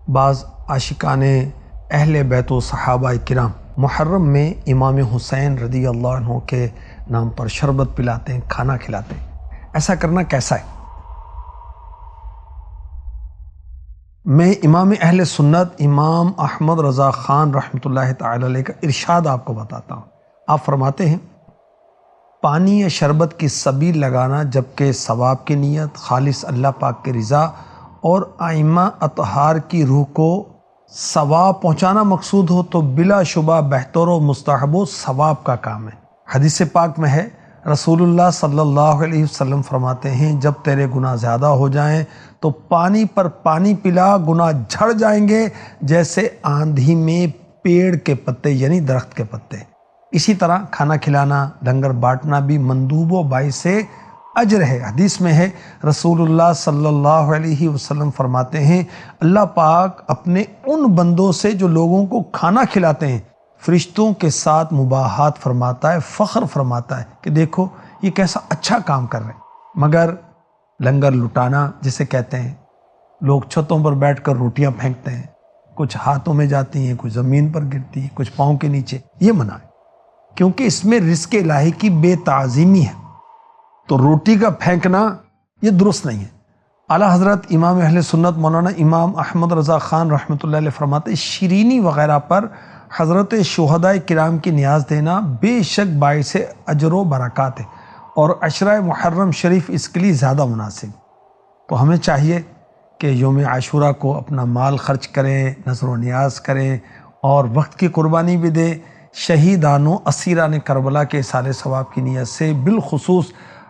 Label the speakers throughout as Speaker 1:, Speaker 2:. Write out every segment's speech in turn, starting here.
Speaker 1: بعض عاشقان اہل بیت و صحابہ کرام محرم میں امام حسین رضی اللہ عنہ کے نام پر شربت پلاتے ہیں، کھانا کھلاتے ہیں۔ ایسا کرنا کیسا ہے؟ میں امام اہل سنت امام احمد رضا خان رحمۃ اللہ تعالی علیہ کا ارشاد آپ کو بتاتا ہوں۔ آپ فرماتے ہیں، پانی یا شربت کی سبیل لگانا جبکہ ثواب کی نیت خالص اللہ پاک کی رضا اور ائمہ اطہار کی روح کو ثواب پہنچانا مقصود ہو تو بلا شبہ بہتر و مستحب و ثواب کا کام ہے۔ حدیث پاک میں ہے، رسول اللہ صلی اللہ علیہ وسلم فرماتے ہیں، جب تیرے گناہ زیادہ ہو جائیں تو پانی پر پانی پلا، گناہ جھڑ جائیں گے جیسے آندھی میں پیڑ کے پتے یعنی درخت کے پتے۔ اسی طرح کھانا کھلانا، لنگر بانٹنا بھی مندوب و باعث اجر ہے۔ حدیث میں ہے، رسول اللہ صلی اللہ علیہ وسلم فرماتے ہیں، اللہ پاک اپنے ان بندوں سے جو لوگوں کو کھانا کھلاتے ہیں فرشتوں کے ساتھ مباحات فرماتا ہے، فخر فرماتا ہے کہ دیکھو یہ کیسا اچھا کام کر رہے ہیں۔ مگر لنگر لٹانا جسے کہتے ہیں، لوگ چھتوں پر بیٹھ کر روٹیاں پھینکتے ہیں، کچھ ہاتھوں میں جاتی ہیں، کچھ زمین پر گرتی ہیں، کچھ پاؤں کے نیچے، یہ منع ہے کیونکہ اس میں رزق الہی کی بے تعظیمی ہے۔ تو روٹی کا پھینکنا یہ درست نہیں ہے۔ اعلیٰ حضرت امام اہل سنت مولانا امام احمد رضا خان رحمۃ اللہ علیہ فرماتے ہیں، شیرینی وغیرہ پر حضرت شہداء کرام کی نیاز دینا بے شک باعث اجر و برکات ہے اور عشرہ محرم شریف اس کے لیے زیادہ مناسب۔ تو ہمیں چاہیے کہ یوم عاشورہ کو اپنا مال خرچ کریں، نذر و نیاز کریں اور وقت کی قربانی بھی دیں۔ شہیدان و اسیران کربلا کے اصالِ ثواب کی نیت سے بالخصوص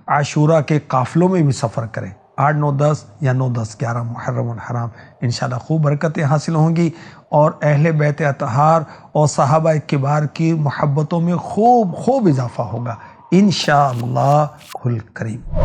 Speaker 1: عاشورہ کے قافلوں میں بھی سفر کریں۔ 8، 9، 10 یا 9، 10، 11 محرم الحرام انشاءاللہ خوب برکتیں حاصل ہوں گی اور اہل بیت اطہار اور صحابہ کبار کی محبتوں میں خوب اضافہ ہوگا انشاءاللہ الکریم۔